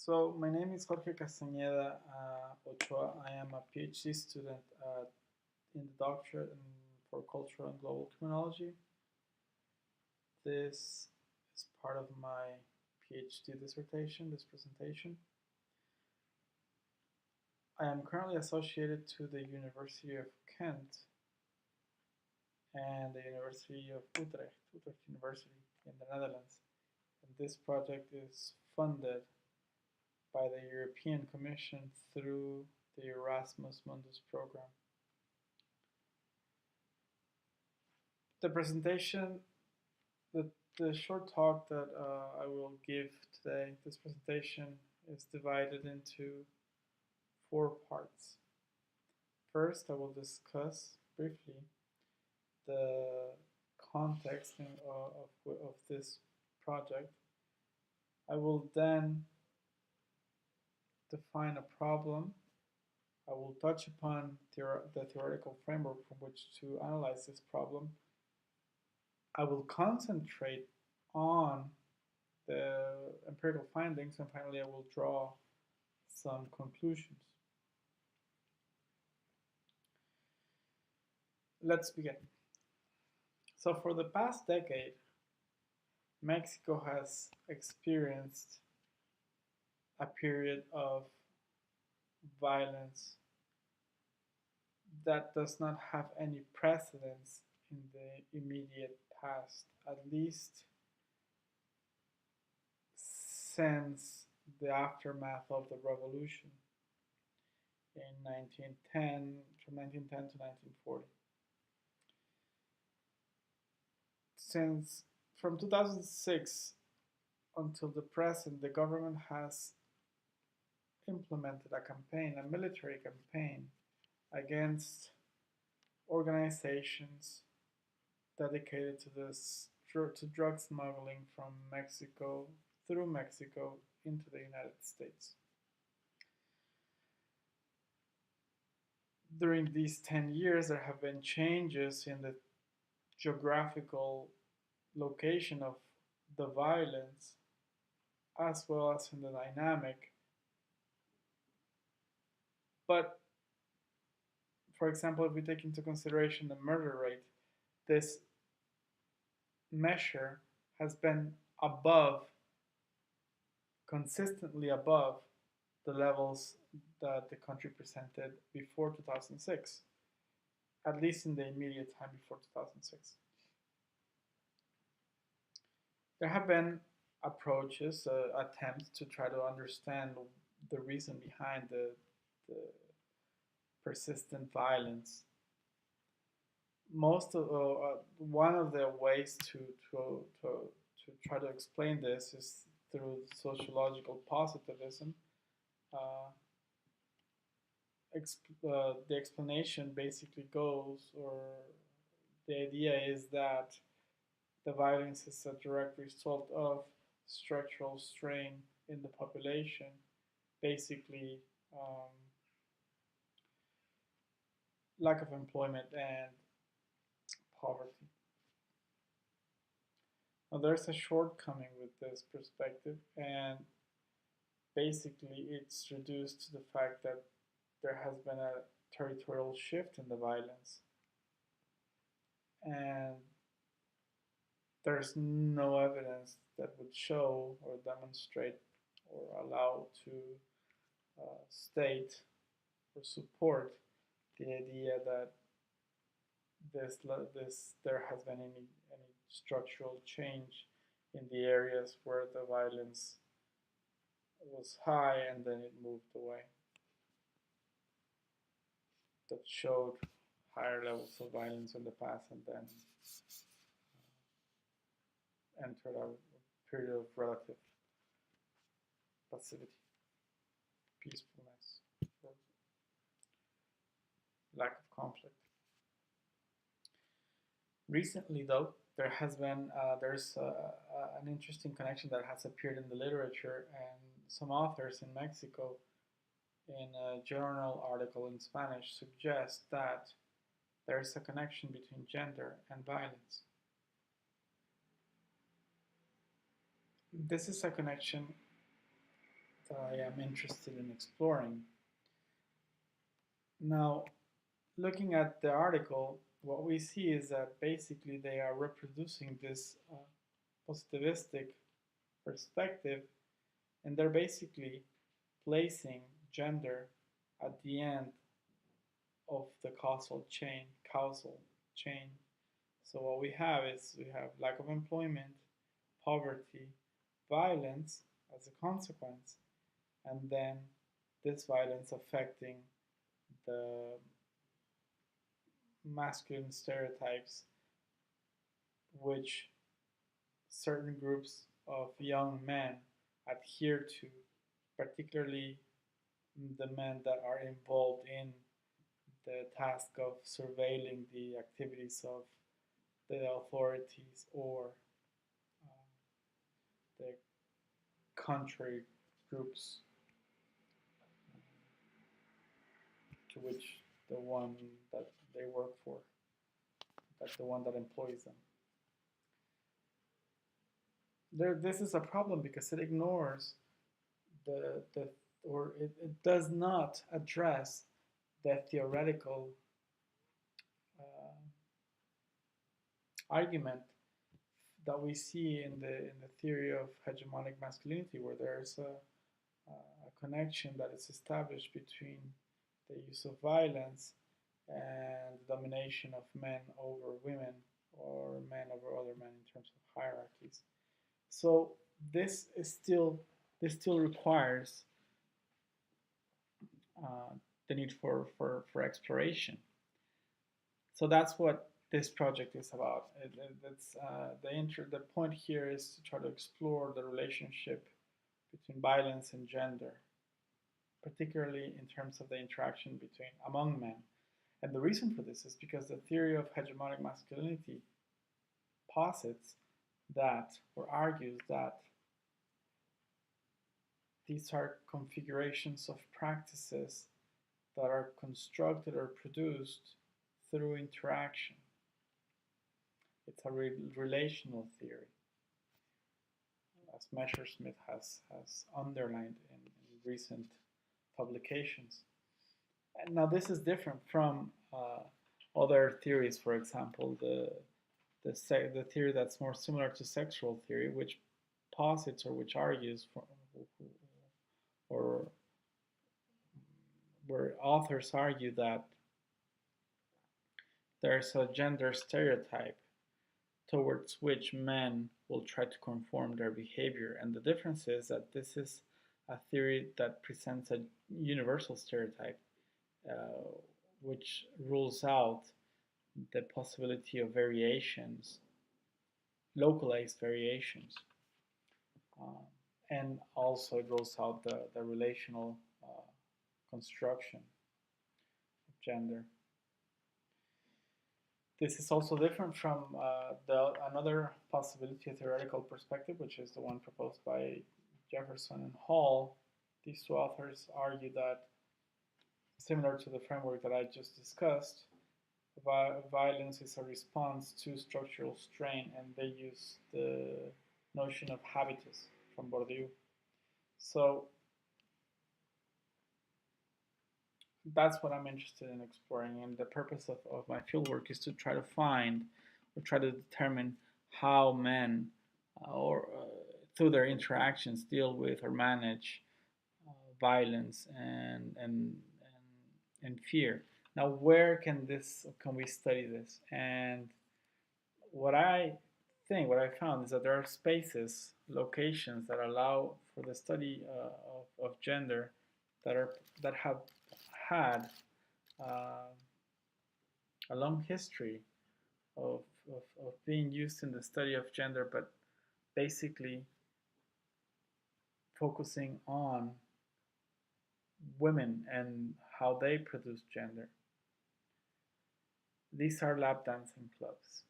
So my name is Jorge Castañeda Ochoa. I am a PhD student in the doctorate for cultural and global criminology. This is part of my PhD dissertation, this presentation. I am currently associated to the University of Kent and the University of Utrecht University in the Netherlands. And this project is funded by the European Commission through the Erasmus Mundus program. The presentation, the short talk that I will give today, this presentation is divided into 4 parts. First, I will discuss briefly the context of this project. I will then define a problem. I will touch upon the theoretical framework from which to analyze this problem. I will concentrate on the empirical findings, and finally I will draw some conclusions. Let's begin. So for the past decade, Mexico has experienced a period of violence that does not have any precedence in the immediate past, at least since the aftermath of the revolution in 1910, from 1910 to 1940. Since from 2006 until the present, the government has implemented a campaign, a military campaign, against organizations dedicated to drug smuggling from Mexico, through Mexico, into the United States. During these 10 years, there have been changes in the geographical location of the violence, as well as in the dynamic. But, for example, if we take into consideration the murder rate, this measure has been consistently above the levels that the country presented before 2006, at least in the immediate time before 2006. There have been approaches, attempts to try to understand the reason behind the persistent violence. One of the ways to try to explain this is through sociological positivism. The explanation basically goes, or the idea is that the violence is a direct result of structural strain in the population, basically lack of employment and poverty. Now, there's a shortcoming with this perspective, and basically it's reduced to the fact that there has been a territorial shift in the violence, and there's no evidence that would show or demonstrate or allow to state or support the idea that there has been any structural change in the areas where the violence was high and then it moved away, that showed higher levels of violence in the past and then entered a period of relative passivity, peacefulness, or lack of conflict. Recently, though, there's an interesting connection that has appeared in the literature, and some authors in Mexico, in a journal article in Spanish, suggest that there's a connection between gender and violence. This is a connection I am interested in exploring. Now, looking at the article, what we see is that basically they are reproducing this positivistic perspective, and they're basically placing gender at the end of the causal chain. So what we have is we have lack of employment, poverty, violence as a consequence, and then this violence affecting the masculine stereotypes which certain groups of young men adhere to, particularly the men that are involved in the task of surveilling the activities of the authorities or the contrary groups to which the one that they work for, that the one that employs them. This is a problem because it ignores the or it does not address the theoretical argument that we see in the theory of hegemonic masculinity, where there's a connection that is established between the use of violence and the domination of men over women or men over other men in terms of hierarchies. So this is still this still requires the need for exploration. So that's what this project is about. The point here is to try to explore the relationship between violence and gender, particularly in terms of the interaction between among men. And the reason for this is because the theory of hegemonic masculinity posits that or argues that these are configurations of practices that are constructed or produced through interaction. It's a relational theory, as Messerschmitt has underlined in recent publications. And now this is different from other theories, for example, the theory that's more similar to sexual theory, which posits or which argues for, or where authors argue that there's a gender stereotype towards which men will try to conform their behavior. And the difference is that this is a theory that presents a universal stereotype, which rules out the possibility of variations, localized variations. And also it rules out the relational construction of gender. This is also different from another possibility, a theoretical perspective, which is the one proposed by Jefferson and Hall. These two authors argue that, similar to the framework that I just discussed, violence is a response to structural strain, and they use the notion of habitus from Bourdieu. So that's what I'm interested in exploring, and the purpose of my fieldwork is to try to find or try to determine how men or through their interactions deal with or manage violence and fear. Now, where can we study this? And what I found is that there are spaces, locations that allow for the study of gender that have had a long history of being used in the study of gender, but basically focusing on women and how they produce gender. These are lap dancing clubs.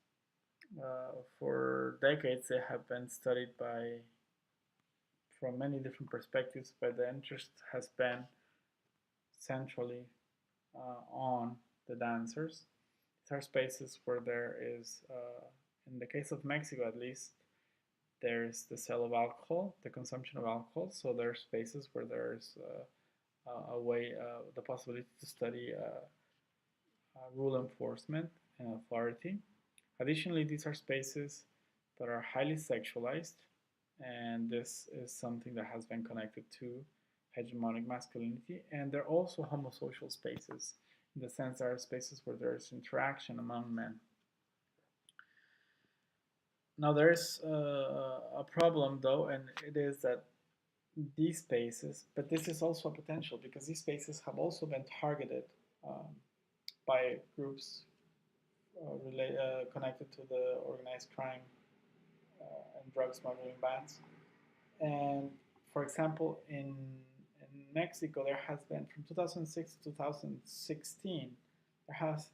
For decades, they have been studied from many different perspectives, but the interest has been centrally on the dancers. These are spaces where there is, in the case of Mexico at least, There's the sale of alcohol, the consumption of alcohol. So there are spaces where there's a way, the possibility to study rule enforcement and authority. Additionally, these are spaces that are highly sexualized, and this is something that has been connected to hegemonic masculinity. And they're also homosocial spaces, in the sense there are spaces where there's interaction among men. Now, there's a problem, though, and it is that these spaces, but this is also a potential because these spaces have also been targeted um, by groups connected to the organized crime and drug smuggling bans. And for example, in Mexico, there has been from 2006 to 2016,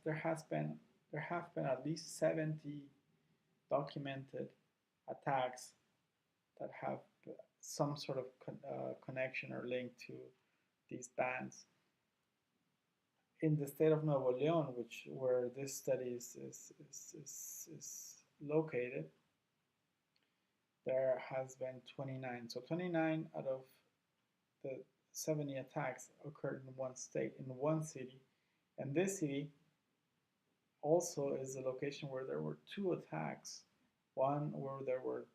there have been at least 70 documented attacks that have some sort of connection or link to these bans. In the state of Nuevo León, where this study is located, there has been 29. So 29 out of the 70 attacks occurred in one state, in one city. And this city also is the location where there were two attacks. One where there were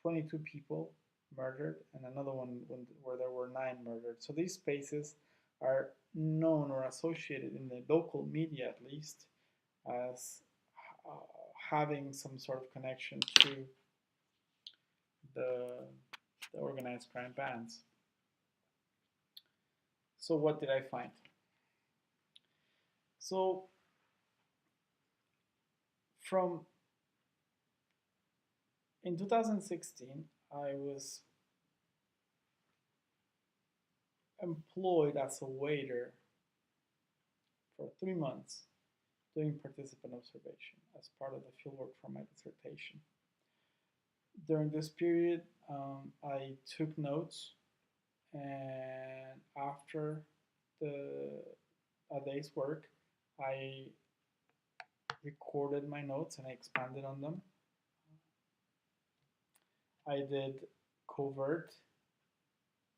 22 people murdered, and another one where there were 9 murdered. So these spaces are known or associated in the local media, at least, as having some sort of connection to the organized crime bans. So what did I find? So in 2016, I was employed as a waiter for 3 months doing participant observation as part of the fieldwork for my dissertation. During this period, I took notes, and after a day's work, I recorded my notes and I expanded on them. I did covert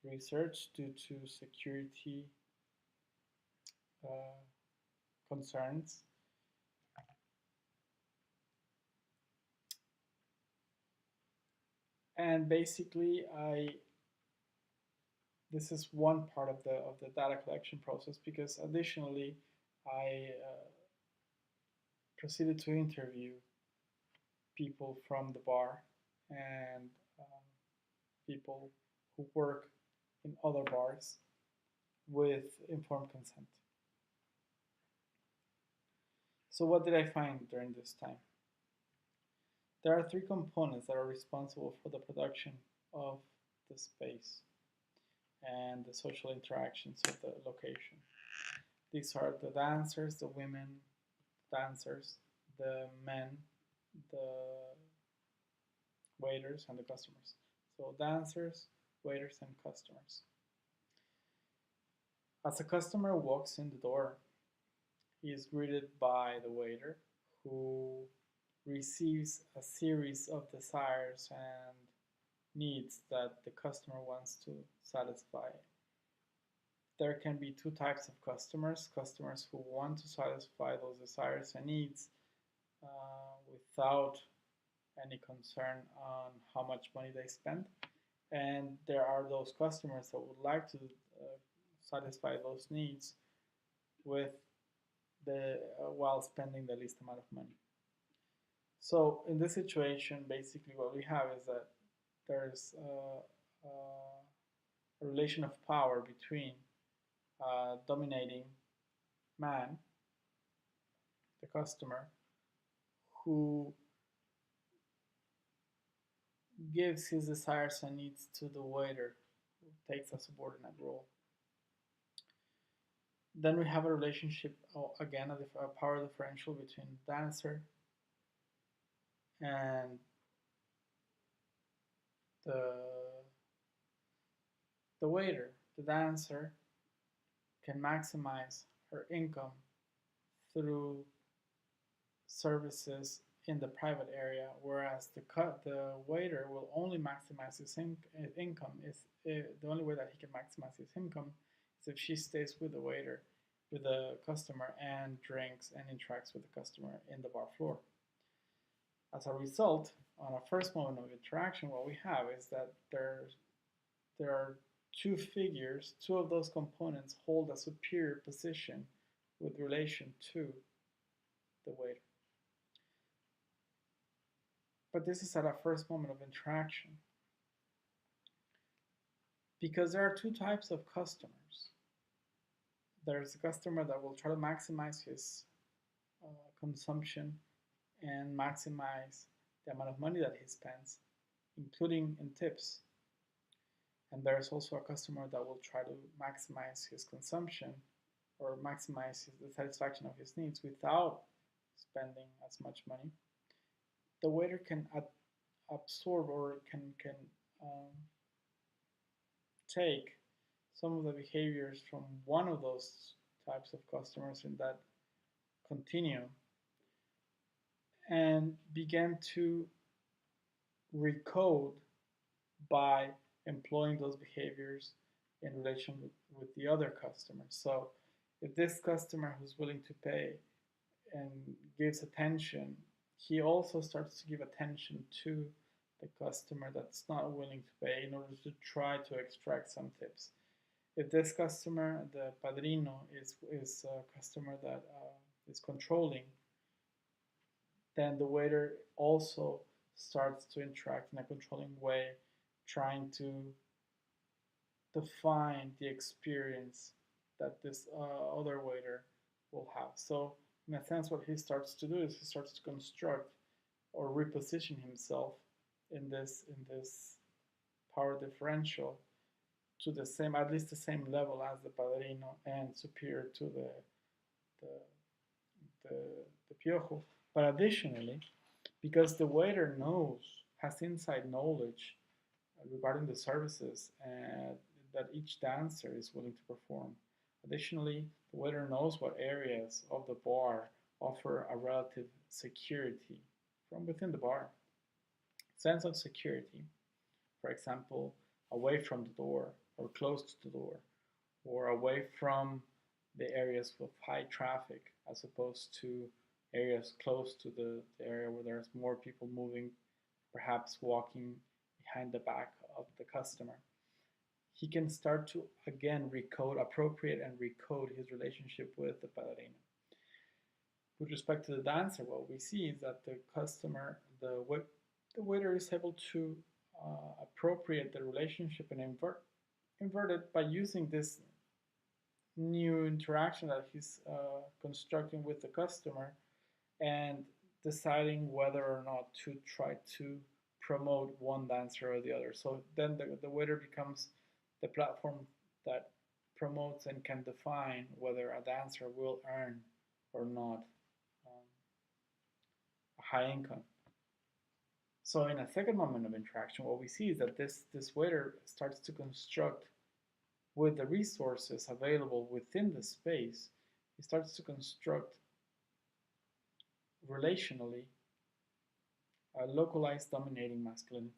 research due to security concerns. And basically, this is one part of the data collection process, because additionally, I proceeded to interview people from the bar and people who work in other bars with informed consent. So what did I find during this time? There are 3 components that are responsible for the production of the space and the social interactions of the location. These are the dancers, the women dancers, the men, the waiters, and the customers. So dancers, waiters, and customers. As a customer walks in the door, he is greeted by the waiter, who receives a series of desires and needs that the customer wants to satisfy. There can be 2 types of customers: customers who want to satisfy those desires and needs without any concern on how much money they spend, and there are those customers that would like to satisfy those needs with while spending the least amount of money. So in this situation, basically what we have is that there's a relation of power between dominating man, the customer, who gives his desires and needs to the waiter, who takes a subordinate role. Then we have a relationship, again, a power differential between the dancer and the waiter. The dancer can maximize her income through services in the private area, whereas the waiter will only maximize his income. Is the only way that he can maximize his income is if she stays with the waiter, with the customer, and drinks and interacts with the customer in the bar floor. As a result, on a first moment of interaction, what we have is that there are two figures. Two of those components hold a superior position with relation to the waiter. But this is at a first moment of interaction. Because there are two types of customers. There's a customer that will try to maximize his consumption and maximize the amount of money that he spends, including in tips. And there's also a customer that will try to maximize his consumption or maximize the satisfaction of his needs without spending as much money. The waiter can absorb or can take some of the behaviors from one of those types of customers in that continuum and begin to recode by employing those behaviors in relation with the other customers. So if this customer who's willing to pay and gives attention, he also starts to give attention to the customer that's not willing to pay in order to try to extract some tips. If this customer, the padrino, is a customer that is controlling, then the waiter also starts to interact in a controlling way, trying to define the experience that this other waiter will have. So in a sense, what he starts to do is he starts to construct or reposition himself in this power differential to the same, at least the same level as the padrino, and superior to the piojo. But additionally, because the waiter has inside knowledge regarding the services that each dancer is willing to perform. Additionally, the waiter knows what areas of the bar offer a relative security from within the bar. Sense of security, for example, away from the door or close to the door, or away from the areas with high traffic as opposed to areas close to the area where there's more people moving, perhaps walking behind the back of the customer. He can start to again appropriate and recode his relationship with the padrino. With respect to the dancer, what we see is that the customer, the waiter is able to appropriate the relationship and invert it by using this new interaction that he's constructing with the customer and deciding whether or not to try to promote one dancer or the other. So then the waiter becomes the platform that promotes and can define whether a dancer will earn or not a high income. So in a second moment of interaction, what we see is that this waiter starts to construct with the resources available within the space, he starts to construct relationally a localized dominating masculinity.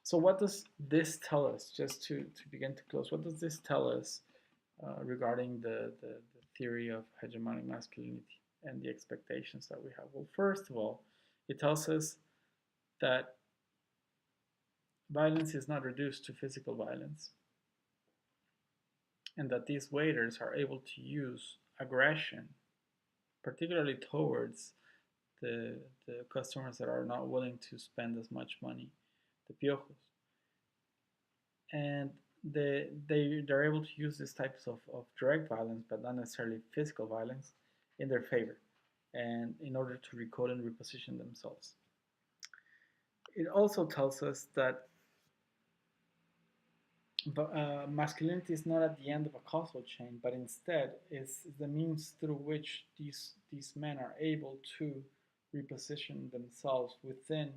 So what does this tell us, just to begin to close, what does this tell us regarding the theory of hegemonic masculinity and the expectations that we have? Well, first of all, it tells us that violence is not reduced to physical violence, and that these waiters are able to use aggression, particularly towards the customers that are not willing to spend as much money, the piojos. And they're able to use these types of direct violence, but not necessarily physical violence, in their favor, and in order to recode and reposition themselves. It also tells us that masculinity is not at the end of a causal chain, but instead is the means through which these men are able to reposition themselves within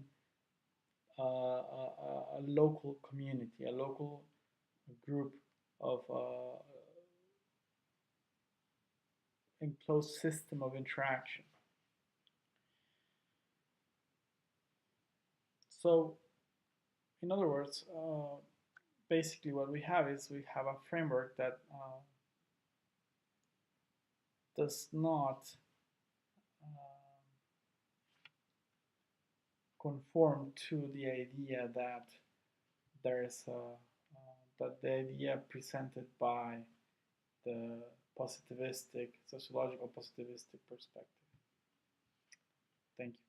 a local community, a local group of enclosed system of interaction. So, in other words, basically what we have is we have a framework that does not conform to the idea that there's that the idea presented by the positivistic, sociological positivistic perspective. Thank you.